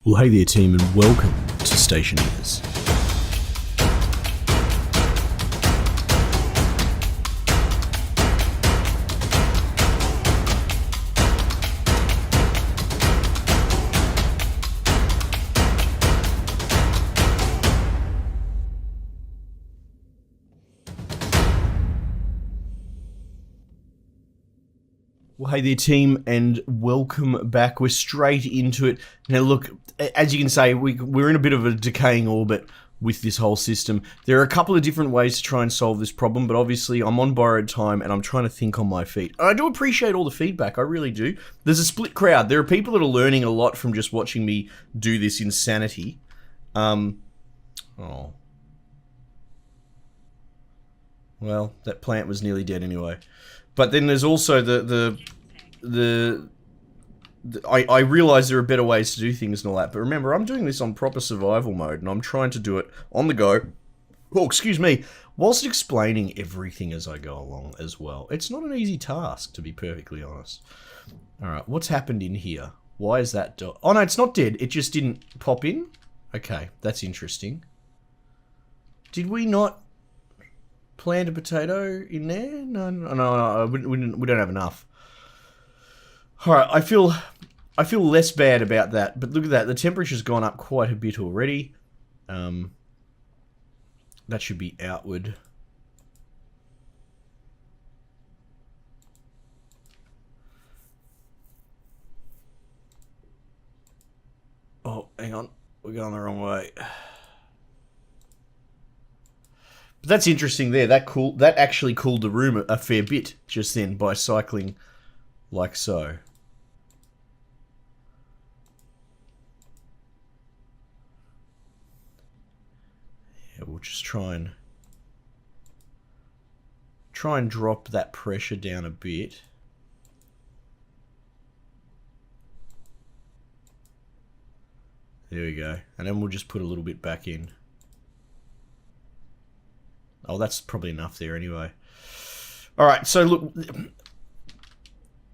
Well, hey there team, and welcome to Stationeers. Well, hey there team, and welcome back. We're straight into it. Now look, as you can say, we're in a bit of a decaying orbit with this whole system. There are a couple of different ways to try and solve this problem, but obviously I'm on borrowed time and I'm trying to think on my feet. And I do appreciate all the feedback, I really do. There's a split crowd. There are people that are learning a lot from just watching me do this insanity. Well, that plant was nearly dead anyway. But then there's also I realize there are better ways to do things and all that, but remember, I'm doing this on proper survival mode, and I'm trying to do it on the go, whilst explaining everything as I go along as well. It's not an easy task, to be perfectly honest. Alright, what's happened in here? Why is that oh no, it's not dead, it just didn't pop in? Okay, that's interesting. Did we not plant a potato in there? No, we don't have enough. Alright, I feel less bad about that, but look at that, the temperature's gone up quite a bit already. That should be outward. Oh, hang on, we're going the wrong way. But that's interesting there. That actually cooled the room a fair bit just then by cycling like so. Yeah, we'll just try and drop that pressure down a bit. There we go. And then we'll just put a little bit back in. Oh, that's probably enough there anyway. Alright, so look.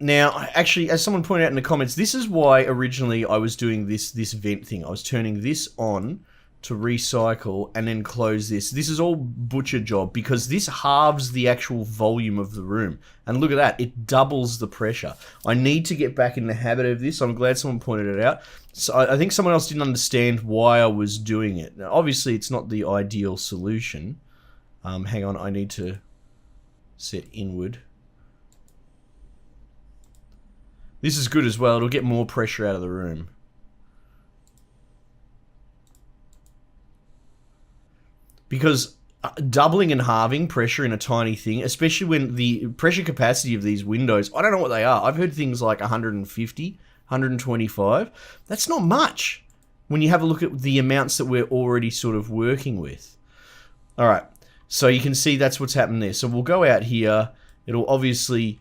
Now, actually, as someone pointed out in the comments, this is why originally I was doing this vent thing. I was turning this on to recycle and then close this. This is all butcher job because this halves the actual volume of the room. And look at that, it doubles the pressure. I need to get back in the habit of this. I'm glad someone pointed it out. So I think someone else didn't understand why I was doing it. Now, obviously, it's not the ideal solution. Hang on, I need to set inward. This is good as well, it'll get more pressure out of the room. Because doubling and halving pressure in a tiny thing, especially when the pressure capacity of these windows, I don't know what they are. I've heard things like 150, 125. That's not much when you have a look at the amounts that we're already sort of working with. Alright. So you can see that's what's happened there. So we'll go out here. It'll obviously,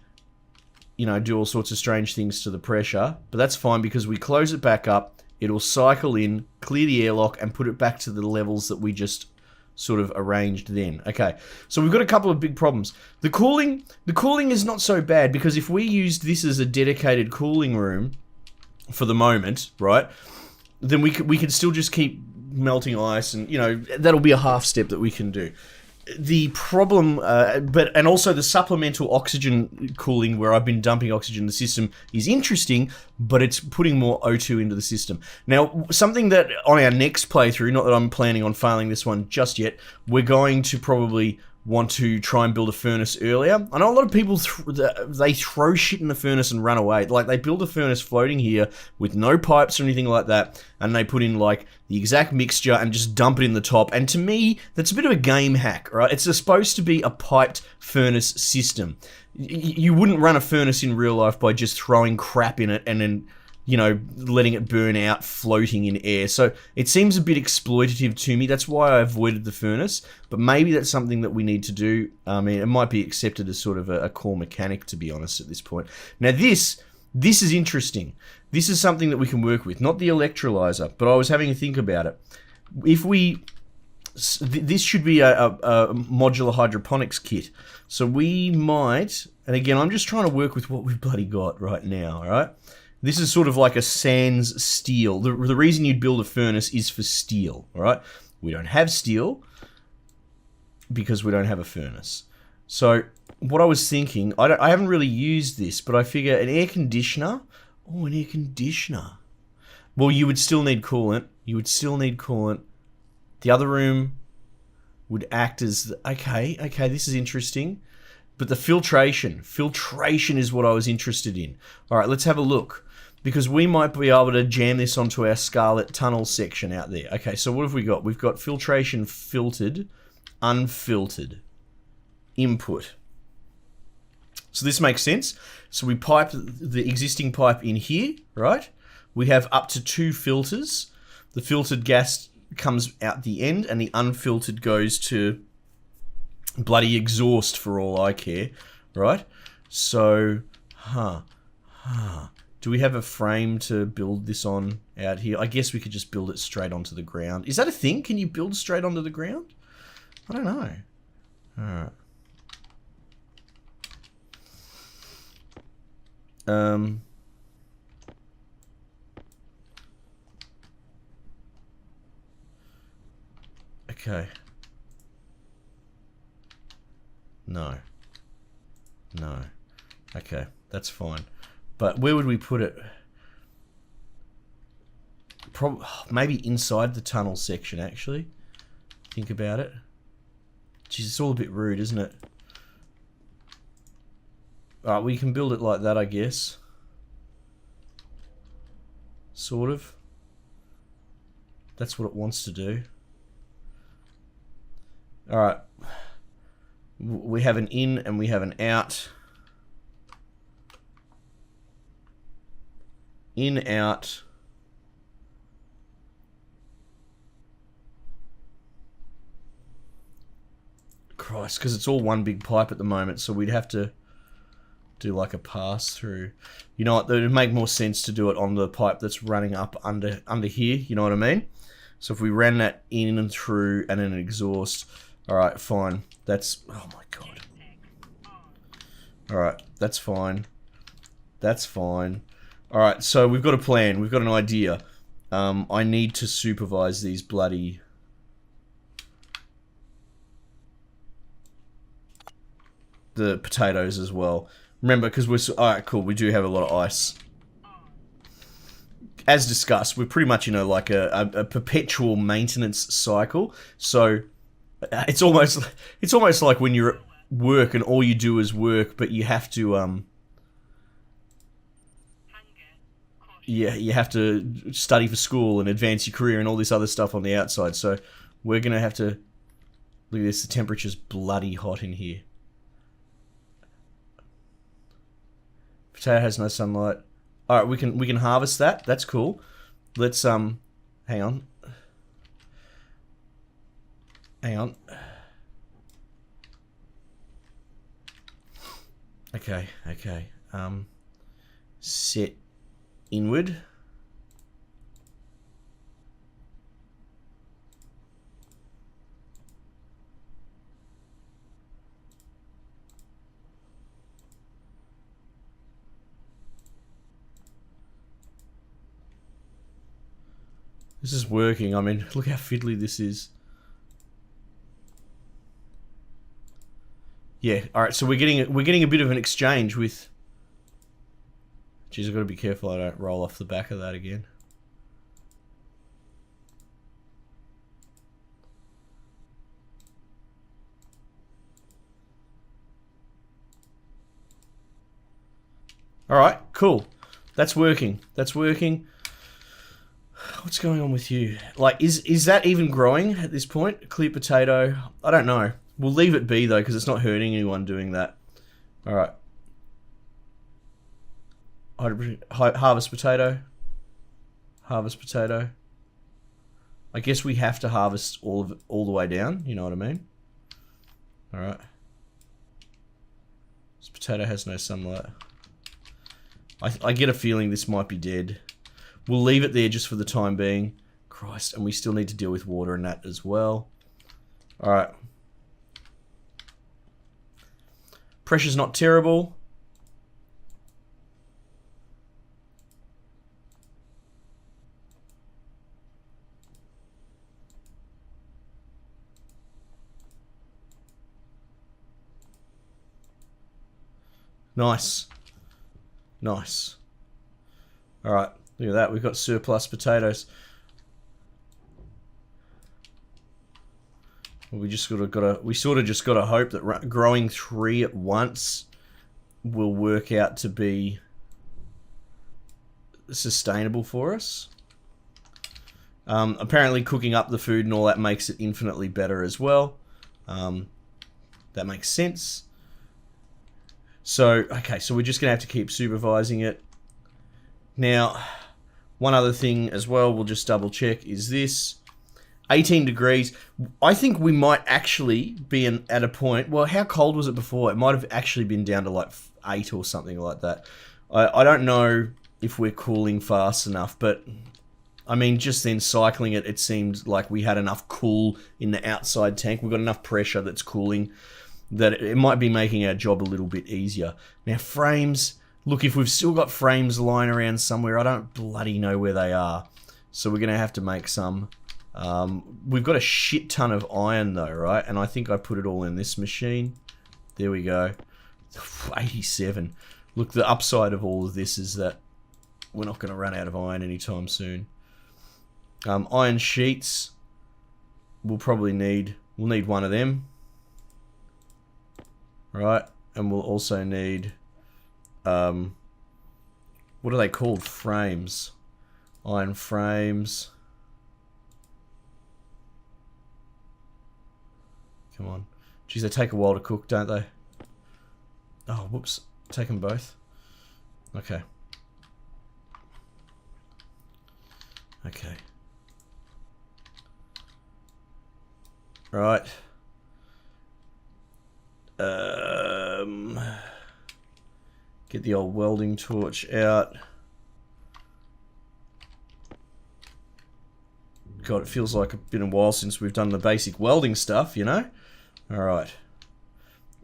you know, do all sorts of strange things to the pressure. But that's fine because we close it back up. It'll cycle in, clear the airlock, and put it back to the levels that we just sort of arranged then. Okay, so we've got a couple of big problems. The cooling is not so bad because if we used this as a dedicated cooling room for the moment, right, then we could still just keep melting ice and, you know, that'll be a half step that we can do. The problem, and also the supplemental oxygen cooling where I've been dumping oxygen in the system is interesting, but it's putting more O2 into the system. Now, something that on our next playthrough, not that I'm planning on failing this one just yet, we're going to probably want to try and build a furnace earlier. I know a lot of people, they throw shit in the furnace and run away. Like, they build a furnace floating here with no pipes or anything like that, and they put in, like, the exact mixture and just dump it in the top. And to me, that's a bit of a game hack, right? It's supposed to be a piped furnace system. You wouldn't run a furnace in real life by just throwing crap in it and then, you know, letting it burn out, floating in air. So it seems a bit exploitative to me. That's why I avoided the furnace. But maybe that's something that we need to do. I mean, it might be accepted as sort of a core mechanic, to be honest, at this point. Now this is interesting. This is something that we can work with. Not the electrolyzer, but I was having a think about it. If we... This should be a modular hydroponics kit. So we might... And again, I'm just trying to work with what we've bloody got right now, alright? This is sort of like a sans steel. The reason you'd build a furnace is for steel, all right? We don't have steel because we don't have a furnace. So what I was thinking, I haven't really used this, but I figure an air conditioner. Oh, an air conditioner. Well, you would still need coolant. You would still need coolant. The other room would act as... Okay, this is interesting. But the filtration is what I was interested in. All right, let's have a look. Because we might be able to jam this onto our Scarlet Tunnel section out there. Okay, so what have we got? We've got filtration filtered, unfiltered, input. So this makes sense. So we pipe the existing pipe in here, right? We have up to 2 filters. The filtered gas comes out the end, and the unfiltered goes to bloody exhaust for all I care, right? So, do we have a frame to build this on out here? I guess we could just build it straight onto the ground. Is that a thing? Can you build straight onto the ground? I don't know. Alright. Okay. No. Okay, that's fine. But where would we put it? Maybe inside the tunnel section, actually. Think about it. Jeez, it's all a bit rude, isn't it? Alright, we can build it like that, I guess. Sort of. That's what it wants to do. Alright. We have an in and we have an out. In, out. Christ, because it's all one big pipe at the moment, so we'd have to do like a pass through. You know what, it would make more sense to do it on the pipe that's running up under here, you know what I mean? So if we ran that in and through and then an exhaust, alright, fine. That's, oh my god. Alright, that's fine. That's fine. Alright, so we've got a plan, we've got an idea. I need to supervise these bloody... the potatoes as well. Remember, because we're... Alright, cool, we do have a lot of ice. As discussed, we're pretty much, you know, like a perpetual maintenance cycle. So, it's almost like when you're at work and all you do is work, but you have to, yeah, you have to study for school and advance your career and all this other stuff on the outside. So, we're going to have to... Look at this, the temperature's bloody hot in here. Potato has no sunlight. Alright, we can harvest that. That's cool. Let's hang on. Hang on. Okay. Set inward. This is working. I mean, look how fiddly this is. Yeah. All right. So we're getting a bit of an exchange with. Jeez, I've got to be careful I don't roll off the back of that again. All right. Cool. That's working. That's working. What's going on with you? Like, is that even growing at this point? Clear potato? I don't know. We'll leave it be, though, because it's not hurting anyone doing that. Alright. Harvest potato. Harvest potato. I guess we have to harvest all of it all the way down. You know what I mean? Alright. This potato has no sunlight. I get a feeling this might be dead. We'll leave it there just for the time being. Christ, and we still need to deal with water and that as well. Alright. Pressure's not terrible. Nice. Nice. Alright, look at that. We've got surplus potatoes. We sort of just gotta hope that growing 3 at once will work out to be sustainable for us. Apparently cooking up the food and all that makes it infinitely better as well. That makes sense. So, okay, so we're just gonna have to keep supervising it. Now, one other thing as well, we'll just double check, is this. 18 degrees. I think we might actually be at a point... Well, how cold was it before? It might have actually been down to like 8 or something like that. I don't know if we're cooling fast enough, but... I mean, just then cycling it, it seemed like we had enough cool in the outside tank. We've got enough pressure that's cooling that it might be making our job a little bit easier. Now, frames... Look, if we've still got frames lying around somewhere, I don't bloody know where they are. So we're going to have to make some... we've got a shit ton of iron though, right? And I think I put it all in this machine. There we go. 87. Look, the upside of all of this is that we're not going to run out of iron anytime soon. Iron sheets. We'll probably need... We'll need one of them. Right? And we'll also need... what are they called? Frames. Iron frames. Come on. Geez, they take a while to cook, don't they? Oh, whoops. Take them both. Okay. Okay. Right. Get the old welding torch out. God, it feels like it's been a while since we've done the basic welding stuff, you know? Alright.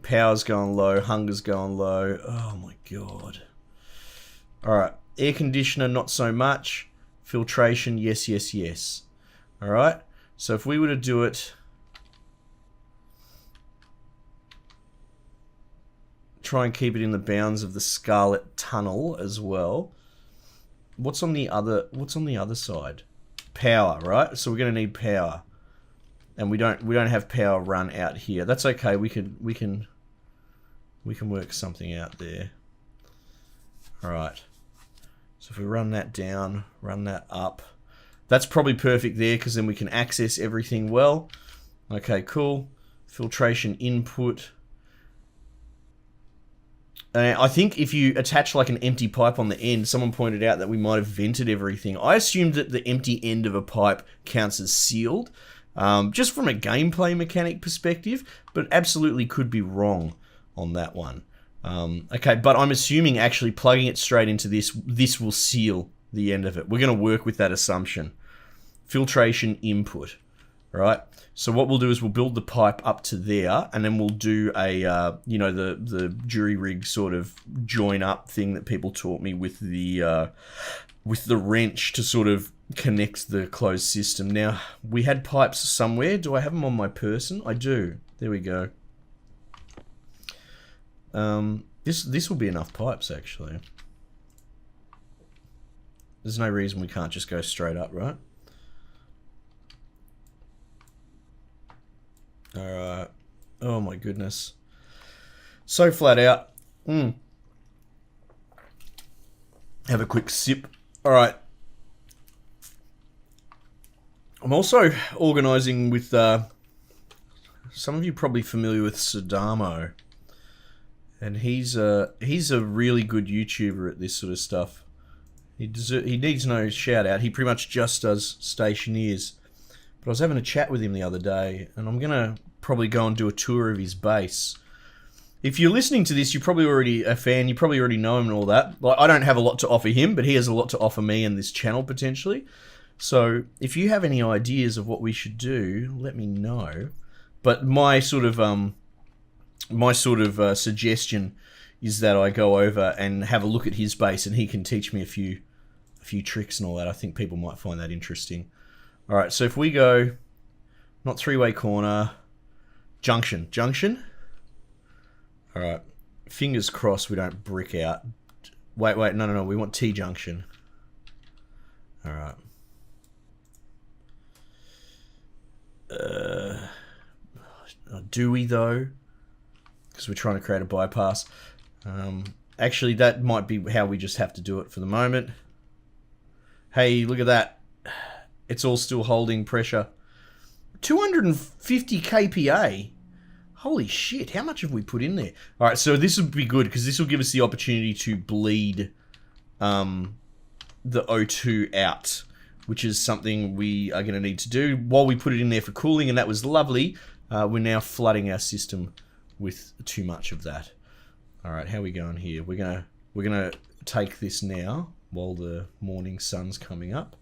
Power's going low, hunger's going low. Oh my god. Alright. Air conditioner, not so much. Filtration, yes, yes, yes. Alright. So if we were to do it... Try and keep it in the bounds of the Scarlet Tunnel as well. What's on the other side? Power, right? So we're going to need power. And we don't have power run out here. That's okay. We can work something out there. All right. So if we run that down, run that up. That's probably perfect there because then we can access everything well. Okay, cool. Filtration input. I think if you attach like an empty pipe on the end, someone pointed out that we might have vented everything. I assumed that the empty end of a pipe counts as sealed, just from a gameplay mechanic perspective, but absolutely could be wrong on that one. Okay, but I'm assuming actually plugging it straight into this will seal the end of it. We're going to work with that assumption. Filtration input, right? So what we'll do is we'll build the pipe up to there, and then we'll do a, you know, the jury rig sort of join up thing that people taught me with the wrench to sort of connect the closed system. Now, we had pipes somewhere. Do I have them on my person? I do. There we go. This will be enough pipes, actually. There's no reason we can't just go straight up, right? Alright. Oh my goodness. So flat out. Have a quick sip. Alright. I'm also organising with... some of you probably familiar with Sadamo. And he's a really good YouTuber at this sort of stuff. He needs no shout out. He pretty much just does Stationeers. But I was having a chat with him the other day, and I'm going to probably go and do a tour of his base. If you're listening to this, you're probably already a fan, you probably already know him and all that. Like, I don't have a lot to offer him, but he has a lot to offer me and this channel, potentially. So, if you have any ideas of what we should do, let me know. But my sort of suggestion is that I go over and have a look at his base, and he can teach me a few tricks and all that. I think people might find that interesting. Alright, so if we go, not three-way corner, junction. Alright, Fingers crossed we don't brick out. Wait, no. We want T-junction. Alright. Do we, though? Because we're trying to create a bypass. Actually, that might be how we just have to do it for the moment. Hey, look at that. It's all still holding pressure. 250 kPa. Holy shit, how much have we put in there? Alright, so this would be good, because this will give us the opportunity to bleed the O2 out, which is something we are going to need to do while we put it in there for cooling, and that was lovely. We're now flooding our system with too much of that. Alright, how are we going here? We're gonna take this now while the morning sun's coming up.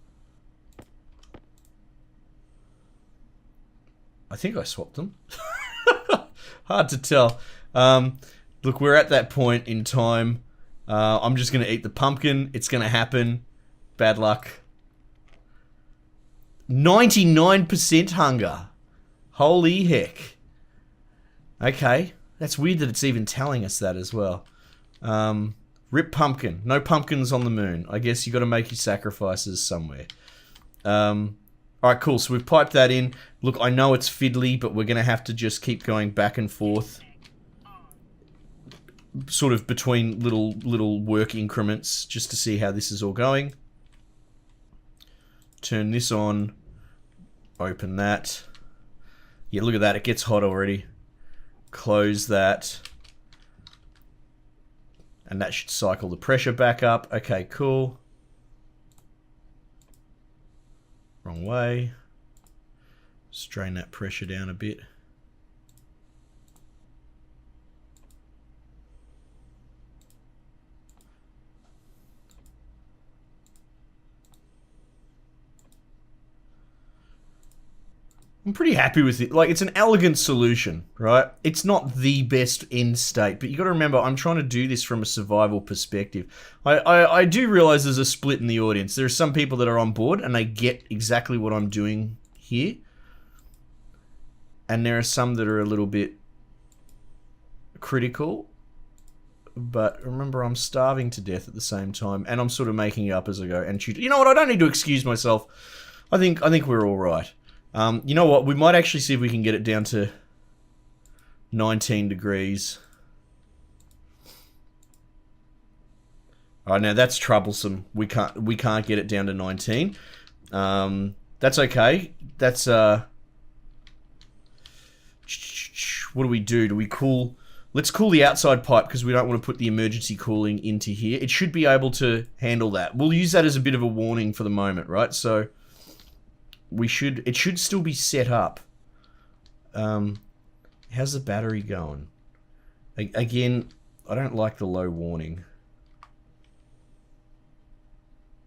I think I swapped them. Hard to tell. Look, we're at that point in time. I'm just going to eat the pumpkin. It's going to happen. Bad luck. 99% hunger. Holy heck. Okay. That's weird that it's even telling us that as well. Rip pumpkin. No pumpkins on the moon. I guess you got to make your sacrifices somewhere. Alright, cool. So we've piped that in. Look, I know it's fiddly, but we're going to have to just keep going back and forth. Sort of between little work increments, just to see how this is all going. Turn this on. Open that. Yeah, look at that. It gets hot already. Close that. And that should cycle the pressure back up. Okay, cool. Wrong way. Strain that pressure down a bit. I'm pretty happy with it. Like, it's an elegant solution, right? It's not the best end state, but you got to remember, I'm trying to do this from a survival perspective. I do realize there's a split in the audience. There are some people that are on board, and they get exactly what I'm doing here. And there are some that are a little bit critical. But remember, I'm starving to death at the same time, and I'm sort of making it up as I go. And you know what? I don't need to excuse myself. I think we're all right. You know what? We might actually see if we can get it down to 19 degrees. Alright, now that's troublesome. We can't get it down to 19. That's okay. That's what do we do? Do we cool? Let's cool the outside pipe because we don't want to put the emergency cooling into here. It should be able to handle that. We'll use that as a bit of a warning for the moment, right? So it should still be set up. How's the battery going? Again, I don't like the low warning.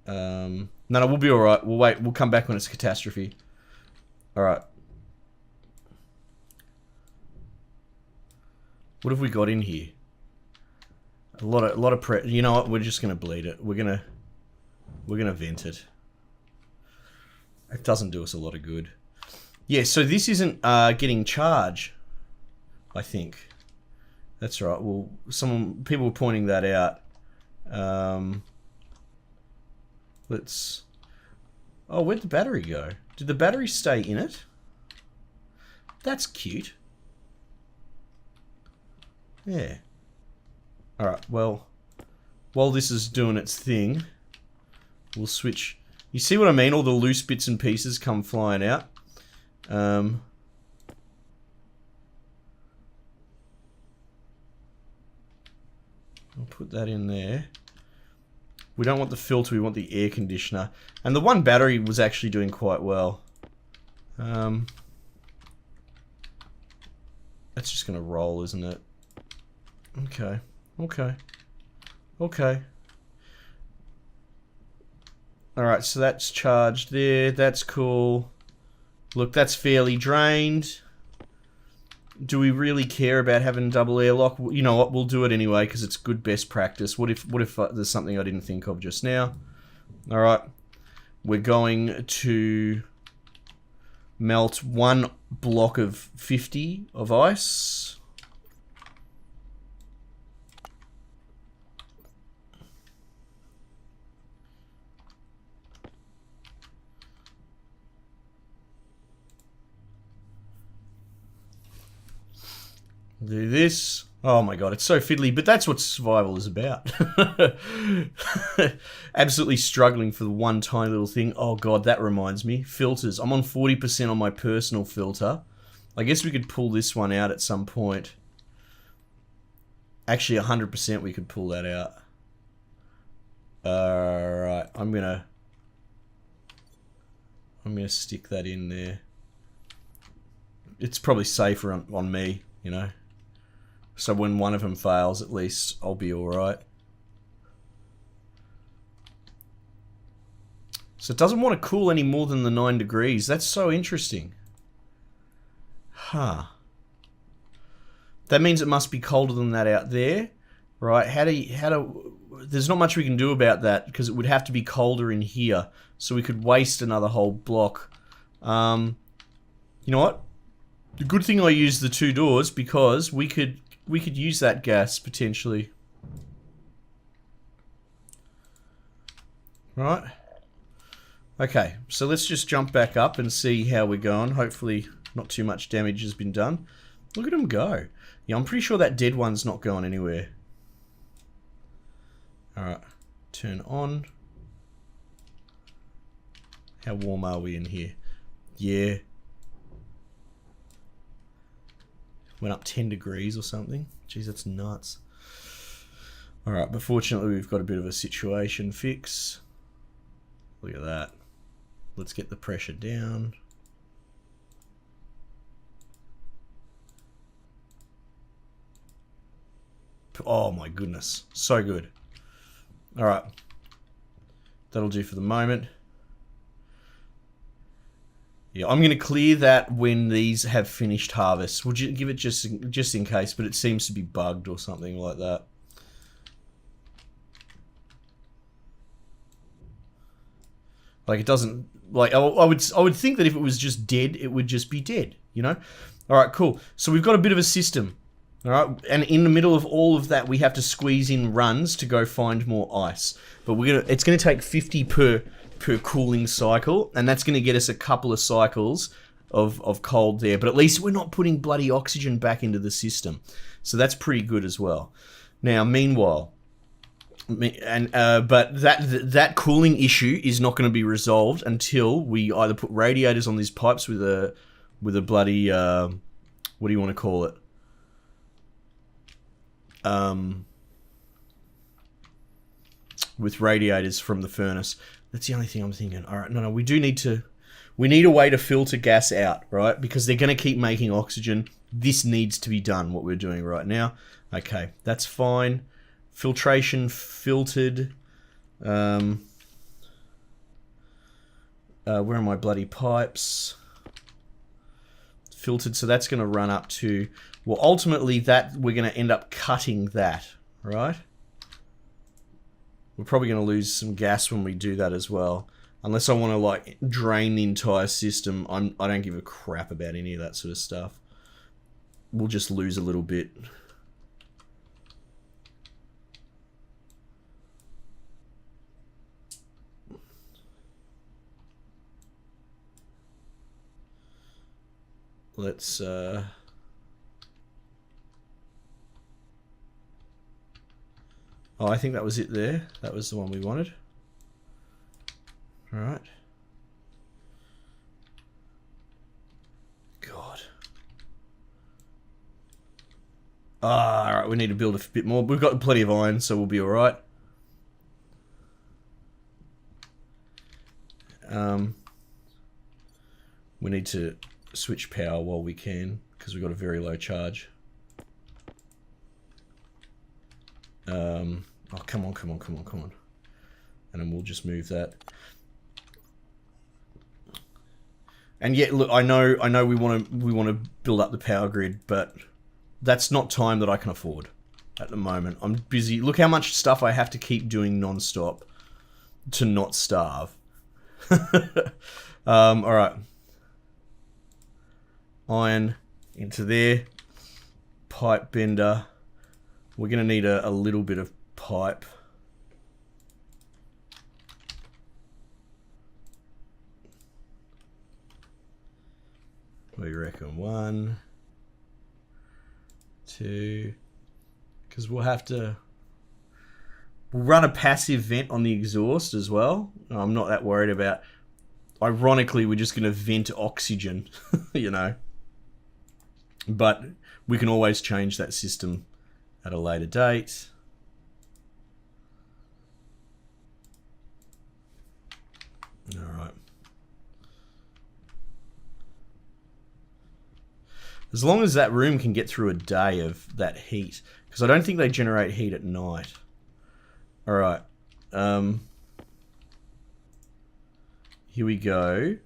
No, we'll be alright. We'll wait. We'll come back when it's a catastrophe. Alright. What have we got in here? A lot of you know what? We're just gonna bleed it. We're gonna vent it. It doesn't do us a lot of good. Yeah, so this isn't getting charge, I think. That's right. Well, people were pointing that out. Let's... Oh, where'd the battery go? Did the battery stay in it? That's cute. Yeah. Alright, well, while this is doing its thing, we'll switch... You see what I mean? All the loose bits and pieces come flying out. I'll put that in there. We don't want the filter, we want the air conditioner. And the one battery was actually doing quite well. That's just gonna roll, isn't it? Okay. Alright, so that's charged there. That's cool. Look, that's fairly drained. Do we really care about having double airlock? You know what? We'll do it anyway because it's good best practice. What if there's something I didn't think of just now? Alright. We're going to melt one block of 50 of ice. Do this. Oh my god, it's so fiddly, but that's what survival is about. Absolutely struggling for the one tiny little thing. Oh god, that reminds me. Filters. I'm on 40% on my personal filter. I guess we could pull this one out at some point. Actually, 100% we could pull that out. Alright, I'm gonna stick that in there. It's probably safer on me, you know. So when one of them fails, at least I'll be alright. So it doesn't want to cool any more than the 9 degrees. That's so interesting. Huh. That means it must be colder than that out there. Right, there's not much we can do about that, because it would have to be colder in here. So we could waste another whole block. You know what? The good thing I used the 2 doors, because we could use that gas, potentially. Right. Okay, so let's just jump back up and see how we're going. Hopefully not too much damage has been done. Look at them go. Yeah, I'm pretty sure that dead one's not going anywhere. Alright, turn on. How warm are we in here? Yeah. Went up 10 degrees or something. Jeez, that's nuts. Alright, but fortunately we've got a bit of a situation fix. Look at that. Let's get the pressure down. Oh my goodness, so good. Alright, that'll do for the moment. Yeah, I'm going to clear that when these have finished harvest. Would you give it just in case, but it seems to be bugged or something like that. Like, it doesn't, like, I would think that if it was just dead, it would just be dead, you know? Alright, cool. So we've got a bit of a system. Alright, and in the middle of all of that, we have to squeeze in runs to go find more ice. But it's gonna take 50 per cooling cycle, and that's gonna get us a couple of cycles of cold there. But at least we're not putting bloody oxygen back into the system. So that's pretty good as well. Now, meanwhile, but that cooling issue is not going to be resolved until we either put radiators on these pipes with a bloody what do you want to call it? With radiators from the furnace. That's the only thing I'm thinking. All right, no, we need a way to filter gas out, right? Because they're going to keep making oxygen. This needs to be done, what we're doing right now. Okay, that's fine. Filtration filtered. Where are my bloody pipes? Filtered, so that's going to run up to, well, ultimately that we're going to end up cutting that, right? We're probably going to lose some gas when we do that as well. Unless I want to, like, drain the entire system. I don't give a crap about any of that sort of stuff. We'll just lose a little bit. Let's, oh, I think that was it there. That was the one we wanted. Alright. God. Alright, we need to build a bit more. We've got plenty of iron, so we'll be alright. We need to switch power while we can, because we've got a very low charge. Oh, come on. And then we'll just move that. And yet, look, I know we want to build up the power grid, but that's not time that I can afford at the moment. I'm busy. Look how much stuff I have to keep doing non-stop to not starve. All right. Iron into there. Pipe bender. We're going to need a little bit of pipe. We reckon 1, 2. Because we'll have to... We'll run a passive vent on the exhaust as well. I'm not that worried about... Ironically, we're just going to vent oxygen, you know. But we can always change that system at a later date. All right. As long as that room can get through a day of that heat, because I don't think they generate heat at night. All right. Here we go.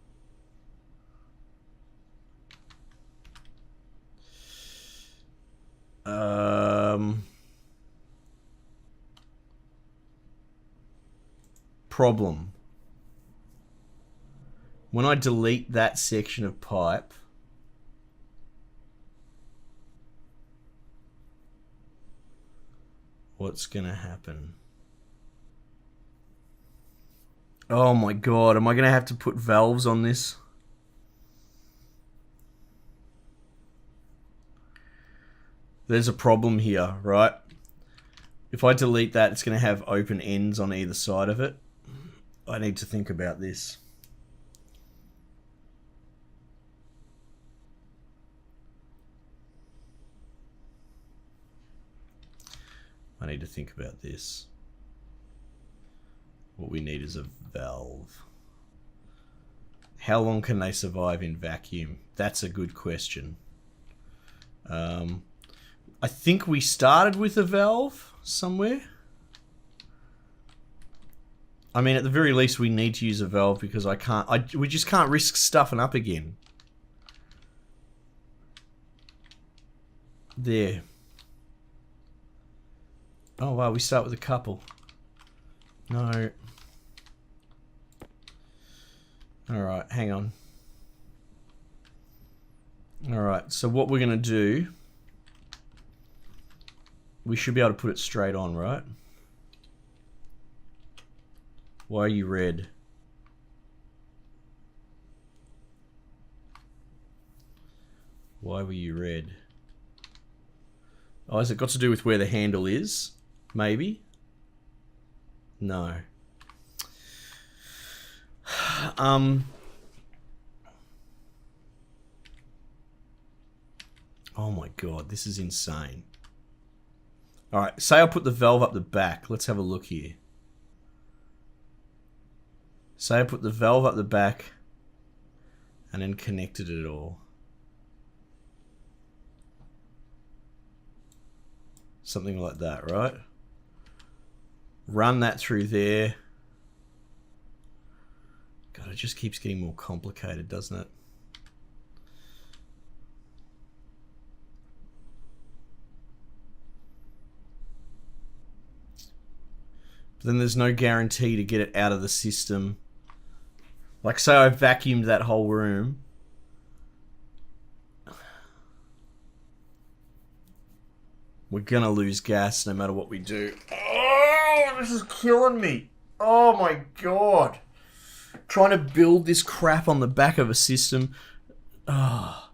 Problem. When I delete that section of pipe, what's gonna happen? Oh my god, am I gonna have to put valves on this? There's a problem here, right? If I delete that, it's gonna have open ends on either side of it. I need to think about this. I need to think about this. What we need is a valve. How long can they survive in vacuum? That's a good question. I think we started with a valve somewhere. I mean, at the very least, we need to use a valve because we just can't risk stuffing up again. There. Oh wow, we start with a couple. No. Alright, hang on. Alright, so what we're gonna do... We should be able to put it straight on, right? Why are you red? Why were you red? Oh, has it got to do with where the handle is? Maybe? No. Oh my god, this is insane. Alright, say I put the valve up the back. Let's have a look here. Say I put the valve up the back and then connected it all. Something like that, right? Run that through there. God, it just keeps getting more complicated, doesn't it? But then there's no guarantee to get it out of the system. Like, say I vacuumed that whole room. We're gonna lose gas no matter what we do. Oh, this is killing me. Oh my god. Trying to build this crap on the back of a system. Oh.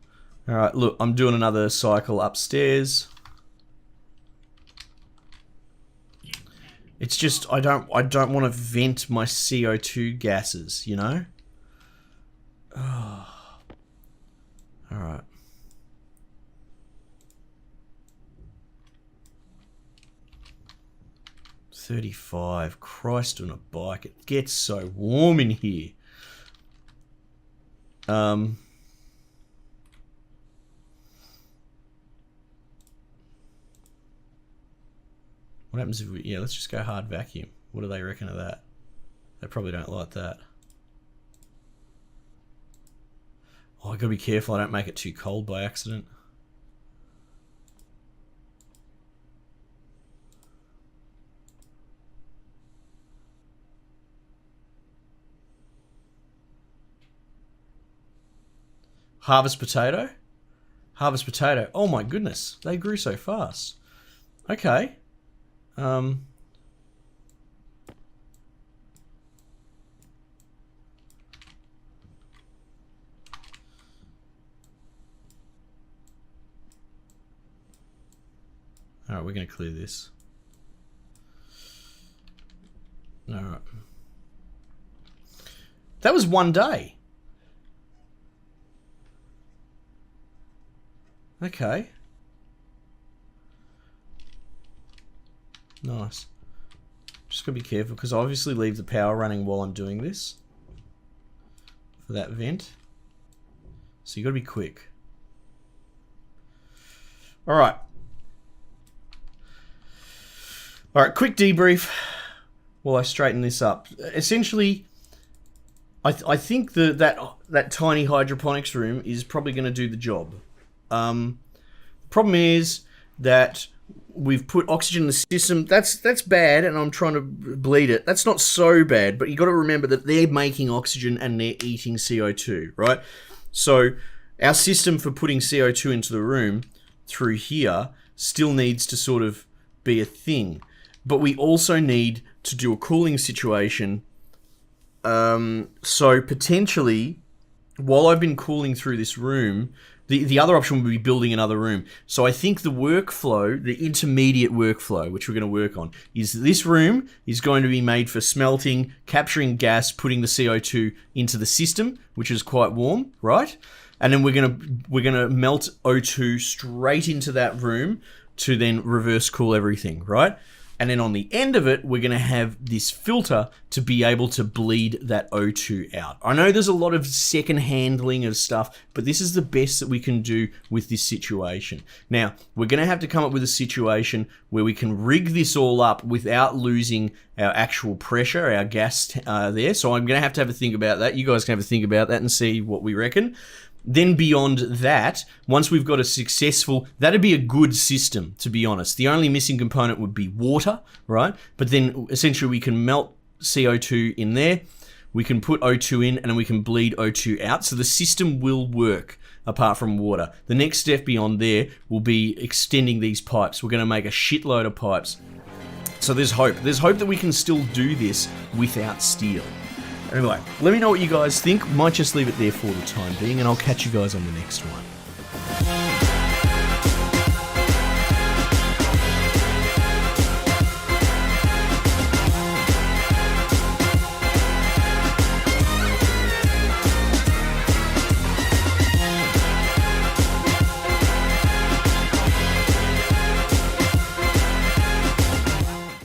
Alright, look, I'm doing another cycle upstairs. It's just, I don't want to vent my CO2 gases, you know? Oh. Alright. $35. Christ on a bike. It gets so warm in here. What happens if we... Yeah, let's just go hard vacuum. What do they reckon of that? They probably don't like that. Oh, I gotta be careful I don't make it too cold by accident. Harvest potato? Harvest potato. Oh my goodness, they grew so fast. Okay. Alright, we're going to clear this. Alright. That was one day. Okay. Nice. Just gotta be careful because I obviously leave the power running while I'm doing this. For that vent. So you gotta be quick. Alright. Alright, quick debrief while I straighten this up. Essentially, I think that tiny hydroponics room is probably going to do the job. Problem is that we've put oxygen in the system. That's bad, and I'm trying to bleed it. That's not so bad, but you got to remember that they're making oxygen and they're eating CO2, right? So our system for putting CO2 into the room through here still needs to sort of be a thing. But we also need to do a cooling situation. So potentially, while I've been cooling through this room, the other option would be building another room. So I think the workflow, the intermediate workflow, which we're going to work on, is this room is going to be made for smelting, capturing gas, putting the CO2 into the system, which is quite warm, right? And then we're gonna melt O2 straight into that room to then reverse cool everything, right? And then on the end of it, we're going to have this filter to be able to bleed that O2 out. I know there's a lot of second handling of stuff, but this is the best that we can do with this situation. Now, we're going to have to come up with a situation where we can rig this all up without losing our actual pressure, our gas there. So I'm going to have a think about that. You guys can have a think about that and see what we reckon. Then beyond that, once we've got a successful, that'd be a good system, to be honest. The only missing component would be water, right? But then essentially we can melt CO2 in there, we can put O2 in, and then we can bleed O2 out. So the system will work apart from water. The next step beyond there will be extending these pipes. We're going to make a shitload of pipes. So there's hope. There's hope that we can still do this without steel. Anyway, let me know what you guys think. Might just leave it there for the time being, and I'll catch you guys on the next one.